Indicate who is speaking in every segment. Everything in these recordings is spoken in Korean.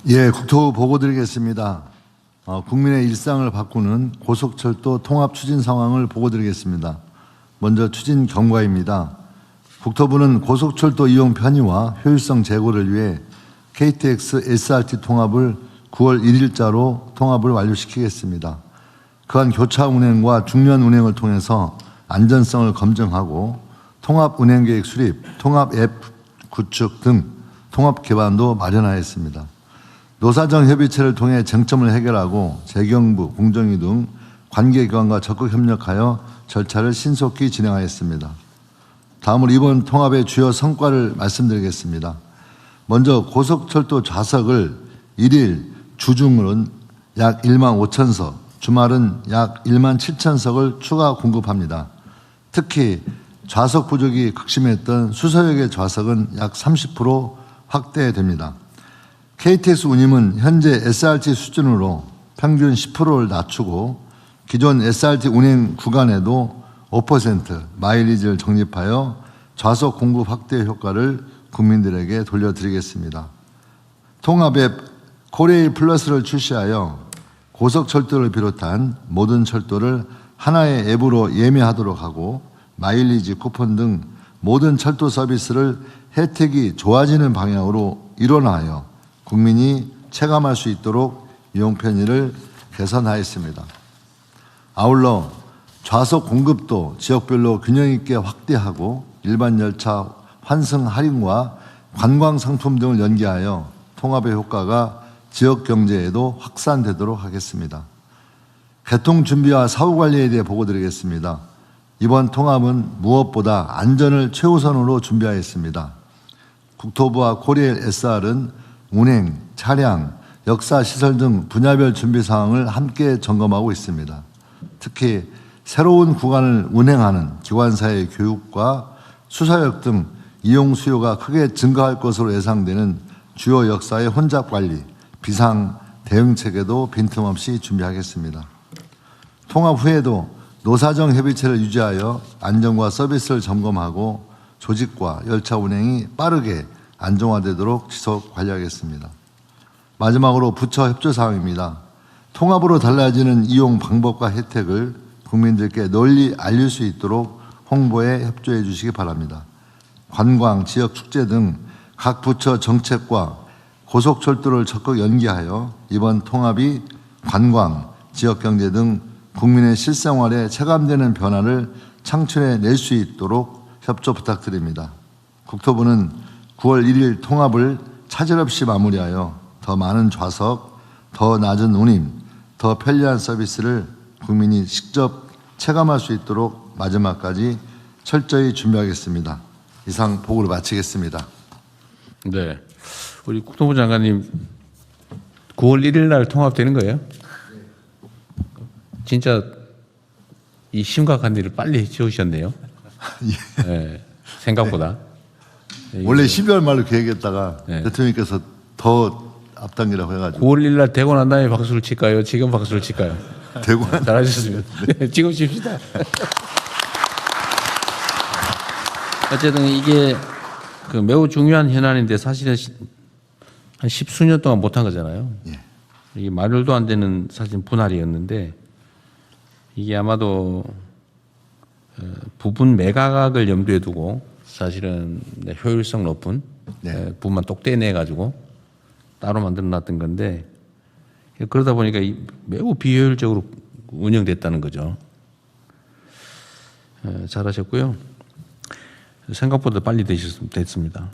Speaker 1: 예, 국토부 보고 드리겠습니다. 국민의 일상을 바꾸는 고속철도 통합 추진 상황을 보고 드리겠습니다. 먼저 추진 경과입니다. 국토부는 고속철도 이용 편의와 효율성 제고를 위해 KTX SRT 통합을 9월 1일자로 통합을 완료시키겠습니다. 그간 교차 운행과 중련 운행을 통해서 안전성을 검증하고 통합 운행 계획 수립, 통합 앱 구축 등 통합 기반도 마련하였습니다. 노사정 협의체를 통해 쟁점을 해결하고 재경부, 공정위 등 관계기관과 적극 협력하여 절차를 신속히 진행하였습니다. 다음으로 이번 통합의 주요 성과를 말씀드리겠습니다. 먼저 고속철도 좌석을 일일 주중으로는 약 1만 5천석, 주말은 약 1만 7천석을 추가 공급합니다. 특히 좌석 부족이 극심했던 수서역의 좌석은 약 30% 확대됩니다. KTX 운임은 현재 SRT 수준으로 평균 10%를 낮추고 기존 SRT 운행 구간에도 5% 마일리지를 적립하여 좌석 공급 확대 효과를 국민들에게 돌려드리겠습니다. 통합 앱 코레일 플러스를 출시하여 고속철도를 비롯한 모든 철도를 하나의 앱으로 예매하도록 하고 마일리지 쿠폰 등 모든 철도 서비스를 혜택이 좋아지는 방향으로 일원화하여 국민이 체감할 수 있도록 이용 편의를 개선하였습니다. 아울러 좌석 공급도 지역별로 균형 있게 확대하고 일반 열차 환승 할인과 관광 상품 등을 연계하여 통합의 효과가 지역 경제에도 확산되도록 하겠습니다. 개통 준비와 사후 관리에 대해 보고 드리겠습니다. 이번 통합은 무엇보다 안전을 최우선으로 준비하였습니다. 국토부와 코리엘 SR은 운행, 차량, 역사 시설 등 분야별 준비 사항을 함께 점검하고 있습니다. 특히 새로운 구간을 운행하는 기관사의 교육과 수사역 등 이용 수요가 크게 증가할 것으로 예상되는 주요 역사의 혼잡 관리, 비상 대응 체계도 빈틈없이 준비하겠습니다. 통합 후에도 노사정 협의체를 유지하여 안전과 서비스를 점검하고 조직과 열차 운행이 빠르게 안정화되도록 지속 관리하겠습니다. 마지막으로 부처 협조 사항입니다. 통합으로 달라지는 이용 방법과 혜택을 국민들께 널리 알릴 수 있도록 홍보에 협조해 주시기 바랍니다. 관광, 지역 축제 등 각 부처 정책과 고속철도를 적극 연계하여 이번 통합이 관광, 지역경제 등 국민의 실생활에 체감되는 변화를 창출해낼 수 있도록 협조 부탁드립니다. 국토부는 9월 1일 통합을 차질 없이 마무리하여 더 많은 좌석, 더 낮은 운임, 더 편리한 서비스를 국민이 직접 체감할 수 있도록 마지막까지 철저히 준비하겠습니다. 이상 보고를 마치겠습니다.
Speaker 2: 네, 우리 국토부 장관님 9월 1일 날 통합되는 거예요? 진짜 이 심각한 일을 빨리 지으셨네요.
Speaker 1: 예.
Speaker 2: 네, 생각보다.
Speaker 1: 원래 12월 말로 계획했다가
Speaker 2: 네.
Speaker 1: 대통령께서 더 앞당기라고 해가지고
Speaker 2: 9월 1일 날 되고 난 다음에 박수를 칠까요? 지금 박수를 칠까요?
Speaker 1: 되고
Speaker 2: 잘하셨습니다. 네, 지금 칩시다. 어쨌든 이게 그 매우 중요한 현안인데 사실은 한 10수년 동안 못한 거잖아요.
Speaker 1: 예.
Speaker 2: 이게 말도 안 되는 사실 분할이었는데 이게 아마도 부분 매각을 염두에 두고 사실은 효율성 높은
Speaker 1: 네.
Speaker 2: 부분만 똑 떼내 가지고 따로 만들어 놨던 건데 그러다 보니까 매우 비효율적으로 운영됐다는 거죠. 잘하셨고요. 생각보다 빨리 됐습니다.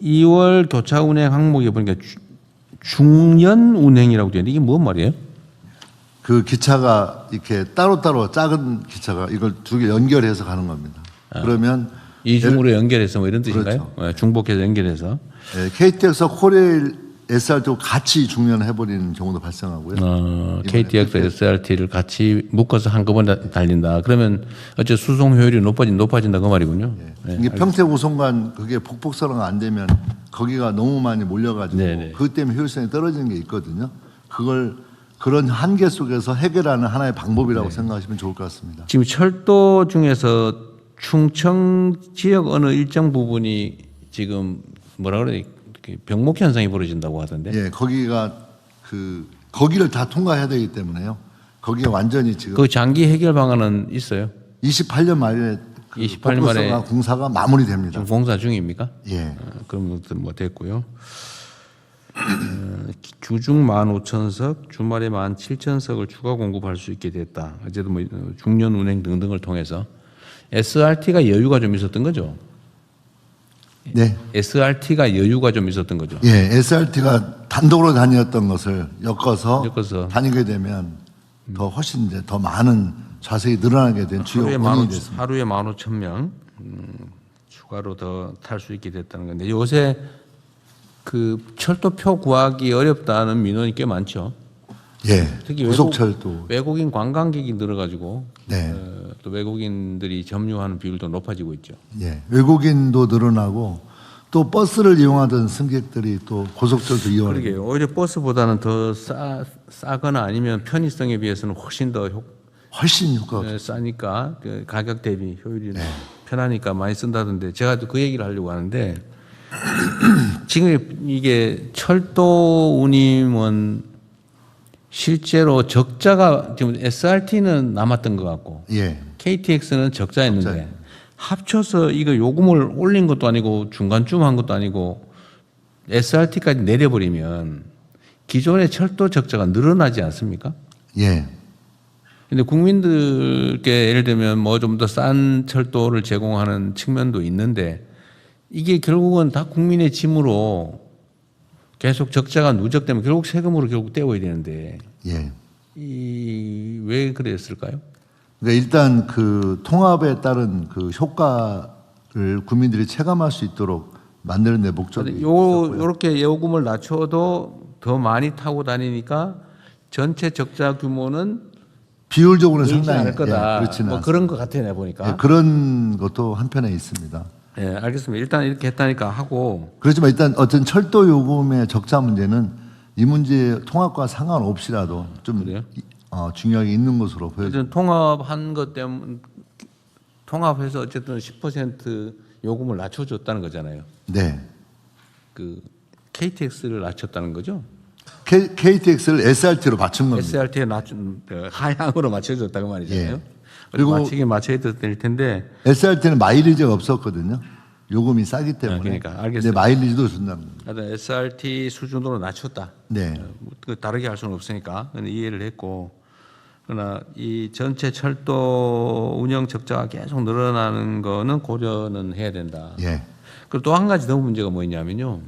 Speaker 2: 2월 교차 운행 항목에 보니까 중연 운행이라고 되어 있는데 이게 뭔 말이에요?
Speaker 1: 그 기차가 이렇게 따로따로 작은 기차가 이걸 두 개 연결해서 가는 겁니다. 그러면
Speaker 2: 이중으로 연결해서 뭐 이런 뜻인가요?
Speaker 1: 그렇죠.
Speaker 2: 네, 중복해서 연결해서.
Speaker 1: KTX 코레일 SRT 같이 중연해버리는 경우도 발생하고요.
Speaker 2: KTX, SRT를 같이 묶어서 한꺼번에 달린다. 그러면 어째 수송 효율이 높아진다 그 말이군요.
Speaker 1: 네, 이게 평택 우송간 그게 폭폭설화가 안 되면 거기가 너무 많이 몰려가지고
Speaker 2: 네네.
Speaker 1: 그것 때문에 효율성이 떨어지는 게 있거든요. 그걸 그런 한계 속에서 해결하는 하나의 방법이라고 생각하시면 좋을 것 같습니다.
Speaker 2: 지금 철도 중에서 충청 지역 어느 일정 부분이 지금 뭐라 그래 병목 현상이 벌어진다고 하던데.
Speaker 1: 예, 거기가 거기를 다 통과해야 되기 때문에요. 거기에 완전히 지금
Speaker 2: 그 장기 해결 방안은 있어요?
Speaker 1: 28년 말에
Speaker 2: 28년 말에
Speaker 1: 공사가 마무리됩니다.
Speaker 2: 지금 공사 중입니까?
Speaker 1: 예.
Speaker 2: 그럼 뭐 됐고요. 주중 15,000석, 주말에 17,000석을 추가 공급할 수 있게 됐다. 어쨌든 뭐 중년 운행 등등을 통해서 SRT가 여유가 좀 있었던 거죠.
Speaker 1: 네.
Speaker 2: SRT가 여유가 좀 있었던 거죠.
Speaker 1: 예, SRT가 단독으로 다녔던 것을 엮어서 다니게 되면 더 훨씬 이제 더 많은 좌석이 늘어나게 된 주요 원인이 됐습니다.
Speaker 2: 하루에 15,000명 추가로 더 탈 수 있게 됐다는 건데 요새 그 철도표 구하기 어렵다는 민원이 꽤 많죠.
Speaker 1: 예,
Speaker 2: 특히
Speaker 1: 고속철도.
Speaker 2: 외국인 관광객이 늘어가지고
Speaker 1: 네.
Speaker 2: 또 외국인들이 점유하는 비율도 높아지고 있죠.
Speaker 1: 예, 외국인도 늘어나고 또 버스를 이용하던 승객들이 또 고속철도 이용하는.
Speaker 2: 그러게 오히려 버스보다는 더 싸거나 아니면 편의성에 비해서는 훨씬 더
Speaker 1: 훨씬 효과가
Speaker 2: 싸니까 그 가격 대비 효율이 편하니까 많이 쓴다던데 제가 또 그 얘기를 하려고 하는데 지금 이게 철도 운임은 실제로 적자가 지금 SRT는 남았던 것 같고
Speaker 1: 예,
Speaker 2: KTX는 적자였는데 합쳐서 이거 요금을 올린 것도 아니고 중간쯤 한 것도 아니고 SRT까지 내려버리면 기존의 철도 적자가 늘어나지 않습니까?
Speaker 1: 예,
Speaker 2: 근데 국민들께 예를 들면 뭐 좀 더 싼 철도를 제공하는 측면도 있는데 이게 결국은 다 국민의 짐으로 계속 적자가 누적되면 결국 세금으로 결국 떼어야 되는데
Speaker 1: 예.
Speaker 2: 왜 그랬을까요?
Speaker 1: 그러니까 일단 그 통합에 따른 그 효과를 국민들이 체감할 수 있도록 만드는 데 목적이 있었고요.
Speaker 2: 요렇게 요금을 낮춰도 더 많이 타고 다니니까 전체 적자 규모는
Speaker 1: 비율적으로는
Speaker 2: 늘지
Speaker 1: 상당히
Speaker 2: 않을 거다.
Speaker 1: 그렇지는
Speaker 2: 뭐
Speaker 1: 않습니다.
Speaker 2: 그런 것 같아요, 내가 보니까.
Speaker 1: 예, 그런 것도 한편에 있습니다.
Speaker 2: 예, 알겠습니다. 일단 이렇게 했다니까 하고
Speaker 1: 그렇지만 일단 어떤 철도 요금의 적자 문제는 이 문제 통합과 상관없이라도 좀
Speaker 2: 그래요?
Speaker 1: 중요하게 있는 것으로 보여집니다.
Speaker 2: 어쨌든 통합한 것 때문에 통합해서 어쨌든 10% 요금을 낮춰줬다는 거잖아요.
Speaker 1: 네.
Speaker 2: 그 KTX를 낮췄다는 거죠.
Speaker 1: KTX를 SRT로 맞춘 겁니다.
Speaker 2: SRT에 낮춘 하향으로 맞춰줬다고 말이잖아요.
Speaker 1: 예.
Speaker 2: 그리고
Speaker 1: 그리고
Speaker 2: 맞추긴 맞춰야 될 텐데.
Speaker 1: SRT는 마일리지가 없었거든요. 요금이 싸기 때문에.
Speaker 2: 그러니까
Speaker 1: 근데
Speaker 2: 알겠어요.
Speaker 1: 마일리지도 준다는 겁니다.
Speaker 2: 하여튼 SRT 수준으로 낮췄다.
Speaker 1: 네.
Speaker 2: 그 다르게 할 수는 없으니까 근데 이해를 했고, 그러나 이 전체 철도 운영 적자가 계속 늘어나는 거는 고려는 해야 된다.
Speaker 1: 예.
Speaker 2: 그리고 또 한 가지 더 문제가 뭐냐면요,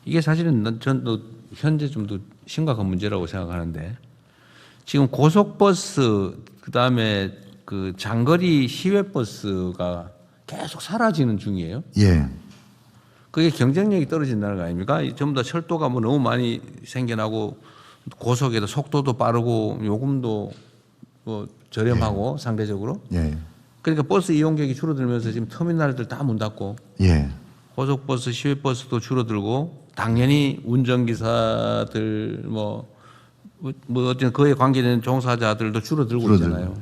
Speaker 2: 이게 사실은 전도 현재 좀 더 심각한 문제라고 생각하는데 지금 고속버스 그다음에 그 장거리 시외버스가 계속 사라지는 중이에요.
Speaker 1: 예.
Speaker 2: 그게 경쟁력이 떨어진다는 거 아닙니까? 전부 다 철도가 뭐 너무 많이 생겨나고 고속에도 속도도 빠르고 요금도 뭐 저렴하고 상대적으로.
Speaker 1: 예.
Speaker 2: 그러니까 버스 이용객이 줄어들면서 지금 터미널들 다 문 닫고
Speaker 1: 예.
Speaker 2: 고속버스, 시외버스도 줄어들고 당연히 운전기사들 뭐 어쨌든 그에 관계된 종사자들도 줄어들고 있잖아요.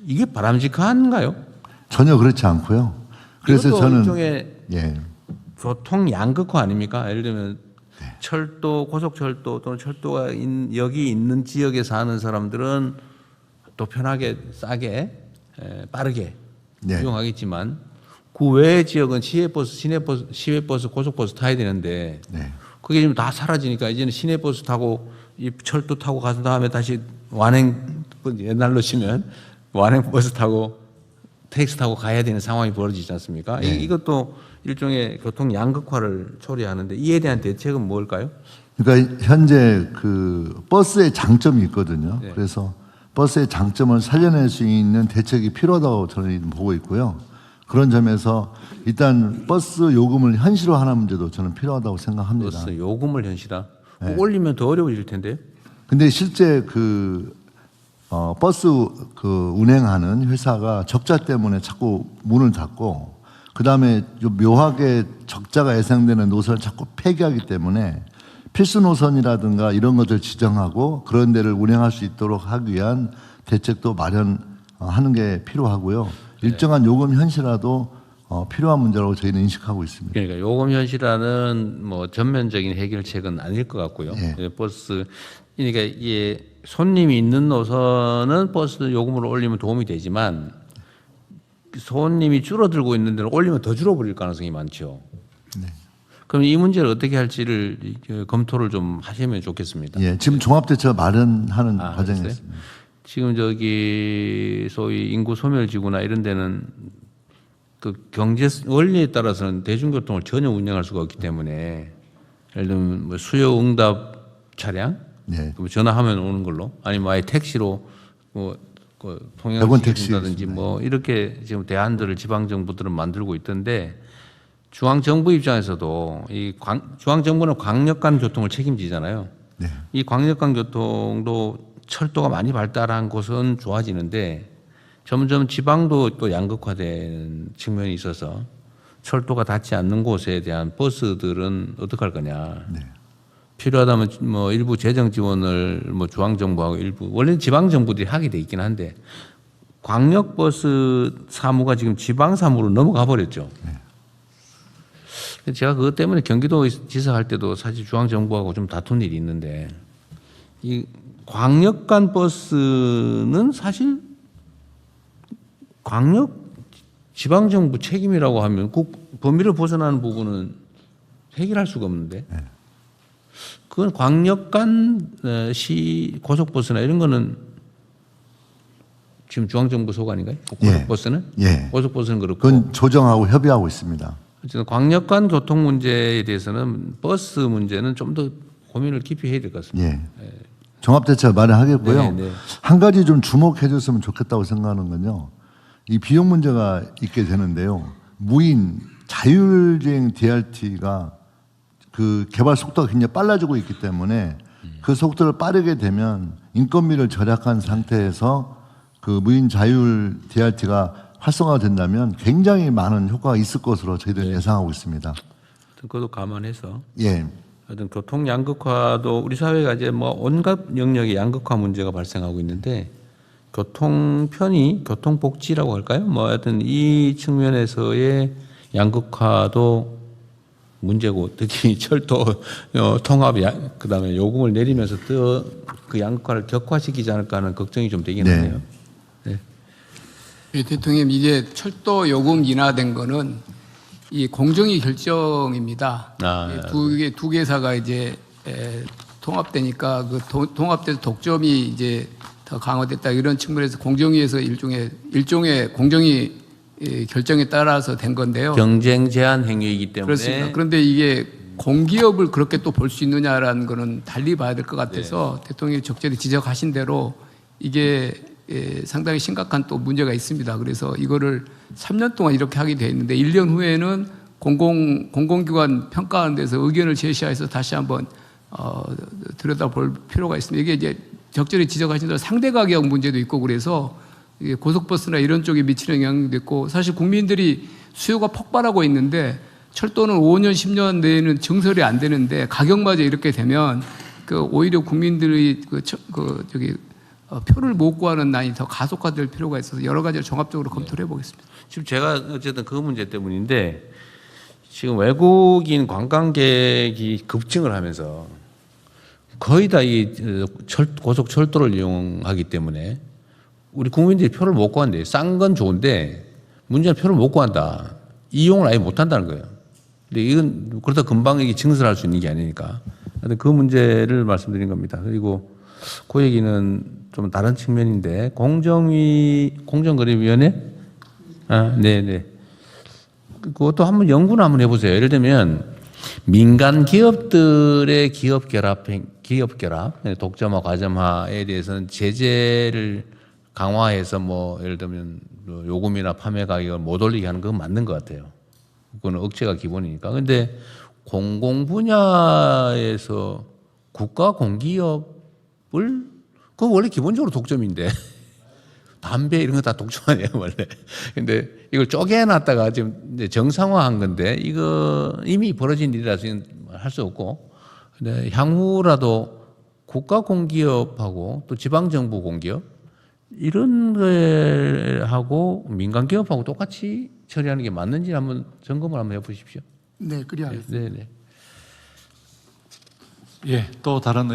Speaker 2: 이게 바람직한가요?
Speaker 1: 전혀 그렇지 않고요. 그래서
Speaker 2: 이것도
Speaker 1: 저는
Speaker 2: 일종의
Speaker 1: 예.
Speaker 2: 교통 양극화 아닙니까? 예를 들면 철도, 고속철도 또는 철도가 여기 있는 지역에 사는 사람들은 또 편하게 싸게 빠르게
Speaker 1: 네.
Speaker 2: 이용하겠지만 그 외의 지역은 시외버스, 시내버스, 시외버스, 고속버스 타야 되는데
Speaker 1: 네.
Speaker 2: 그게 지금 다 사라지니까 이제는 시내버스 타고 이 철도 타고 가서 다음에 다시 완행 옛날로 치면 완행버스 타고 택시 타고 가야 되는 상황이 벌어지지 않습니까?
Speaker 1: 네.
Speaker 2: 이것도 일종의 교통 양극화를 초래하는데 이에 대한 대책은 뭘까요?
Speaker 1: 그러니까 현재 그 버스의 장점이 있거든요.
Speaker 2: 네.
Speaker 1: 그래서 버스의 장점을 살려낼 수 있는 대책이 필요하다고 저는 보고 있고요. 그런 점에서 일단 버스 요금을 현실화하는 문제도 저는 필요하다고 생각합니다.
Speaker 2: 버스 요금을 현실화. 올리면 더 어려워질 텐데요. 근데
Speaker 1: 근데 실제 버스 운행하는 회사가 적자 때문에 자꾸 문을 닫고 그다음에 좀 묘하게 적자가 예상되는 노선을 자꾸 폐기하기 때문에 필수 노선이라든가 이런 것들 지정하고 그런 데를 운행할 수 있도록 하기 위한 대책도 마련하는 게 필요하고요. 일정한 요금 현실화도 필요한 문제라고 저희는 인식하고 있습니다.
Speaker 2: 그러니까 요금 현실화는 뭐 전면적인 해결책은 아닐 것 같고요.
Speaker 1: 예.
Speaker 2: 버스 그러니까 이게 손님이 있는 노선은 버스 요금을 올리면 도움이 되지만 손님이 줄어들고 있는 데는 올리면 더 줄어버릴 가능성이 많죠.
Speaker 1: 네.
Speaker 2: 그럼 이 문제를 어떻게 할지를 검토를 좀 하시면 좋겠습니다.
Speaker 1: 예, 지금 종합대책 마련하는 과정에
Speaker 2: 그랬어요?
Speaker 1: 있습니다.
Speaker 2: 지금 저기 소위 인구 소멸지구나 이런 데는 그 경제 원리에 따라서는 대중교통을 전혀 운영할 수가 없기 때문에 예를 들면 뭐 수요 응답 차량
Speaker 1: 네.
Speaker 2: 그럼 전화하면 오는 걸로 아니면 아예 택시로 뭐 통행을
Speaker 1: 100원 택시
Speaker 2: 시킨다든지 뭐 이렇게 지금 대안들을 지방 정부들은 만들고 있던데 중앙 정부 입장에서도 중앙 정부는 광역간 교통을 책임지잖아요.
Speaker 1: 네.
Speaker 2: 이 광역간 교통도 철도가 많이 발달한 곳은 좋아지는데 점점 지방도 또 양극화되는 측면이 있어서 철도가 닿지 않는 곳에 대한 버스들은 어떻게 할 거냐.
Speaker 1: 네.
Speaker 2: 필요하다면 뭐 일부 재정 지원을 뭐 중앙 정부하고 일부 원래는 지방 정부들이 하게 돼 있긴 한데 광역 버스 사무가 지금 지방 사무로 넘어가 버렸죠. 제가 그것 때문에 경기도 지사 할 때도 사실 중앙 정부하고 좀 다툰 일이 있는데 이 광역간 버스는 사실 광역 지방 정부 책임이라고 하면 그 범위를 벗어나는 부분은 해결할 수가 없는데 그건 광역간 시 고속버스나 이런 거는 지금 중앙정부 소관인가요? 고속버스는?
Speaker 1: 예.
Speaker 2: 고속버스는 그렇고
Speaker 1: 그건 조정하고 협의하고 있습니다.
Speaker 2: 어쨌든 광역간 교통 문제에 대해서는 버스 문제는 좀 더 고민을 깊이 해야 될 것 같습니다.
Speaker 1: 예. 종합대책 마련하겠고요.
Speaker 2: 네, 네.
Speaker 1: 한 가지 좀 주목해 줬으면 좋겠다고 생각하는 건요. 이 비용 문제가 있게 되는데요. 무인 자율주행 DRT가 그 개발 속도가 굉장히 빨라지고 있기 때문에 그 속도를 빠르게 되면 인건비를 절약한 상태에서 그 무인 자율 DRT가 활성화된다면 굉장히 많은 효과가 있을 것으로 저희들은 예상하고 있습니다.
Speaker 2: 그것도 감안해서
Speaker 1: 예.
Speaker 2: 하여튼 교통 양극화도 우리 사회가 이제 뭐 온갖 영역의 양극화 문제가 발생하고 있는데 교통 편의, 교통 복지라고 할까요? 뭐 하여튼 이 측면에서의 양극화도 문제고 특히 철도 통합 그다음에 요금을 내리면서 또 그 양극화를 격화시키지 않을까 하는 걱정이 좀 되긴
Speaker 1: 네.
Speaker 2: 하네요. 네.
Speaker 3: 대통령 이제 철도 요금 인하된 거는 이 공정위 결정입니다. 두 개사가 이제 통합되니까 그 통합돼서 독점이 이제 더 강화됐다 이런 측면에서 공정위에서 일종의 공정위 결정에 따라서 된 건데요.
Speaker 2: 경쟁 제한 행위이기 때문에
Speaker 3: 그렇습니다. 그런데 이게 공기업을 그렇게 또 볼 수 있느냐라는 거는 달리 봐야 될 것 같아서 대통령이 적절히 지적하신 대로 이게 상당히 심각한 또 문제가 있습니다. 그래서 이거를 3년 동안 이렇게 하게 돼 있는데 1년 후에는 공공기관 평가하는 데서 의견을 제시해서 다시 한번 들여다볼 필요가 있습니다. 이게 이제 적절히 지적하신 대로 상대 가격 문제도 있고 그래서 이게 고속버스나 이런 쪽에 미치는 영향도 있고 사실 국민들이 수요가 폭발하고 있는데 철도는 5년, 10년 내에는 증설이 안 되는데 가격마저 이렇게 되면 그 오히려 국민들이 표를 못 구하는 난이 더 가속화될 필요가 있어서 여러 가지를 종합적으로 검토를 해보겠습니다.
Speaker 2: 지금 제가 어쨌든 그 문제 때문인데 지금 외국인 관광객이 급증을 하면서 거의 다 이 고속 철도를 이용하기 때문에 우리 국민들이 표를 못 구한대요. 싼 건 좋은데 문제는 표를 못 구한다. 이용을 아예 못 한다는 거예요. 근데 이건 그러다 금방 이게 증설할 수 있는 게 아니니까. 하여튼 그 문제를 말씀드린 겁니다. 그리고 그 얘기는 좀 다른 측면인데 공정거래위원회? 네네. 그것도 한번 연구를 한번 해보세요. 예를 들면 민간 기업들의 기업 결합, 독점화, 과점화에 대해서는 제재를 강화해서 뭐 예를 들면 요금이나 판매 가격을 못 올리게 하는 건 맞는 것 같아요. 그거는 억제가 기본이니까. 근데 공공 분야에서 국가 공기업을 그거 원래 기본적으로 독점인데 담배 이런 거 다 독점 아니에요 원래. 근데 이걸 쪼개놨다가 지금 이제 정상화한 건데 이거 이미 벌어진 일이라서 할 수 없고. 근데 향후라도 국가 공기업하고 또 지방 정부 공기업 이런 거하고 민간 기업하고 똑같이 처리하는 게 맞는지 한번 점검을 한번 해보십시오.
Speaker 4: 네, 그리하겠습니다.
Speaker 2: 네, 네.
Speaker 5: 예, 또 다른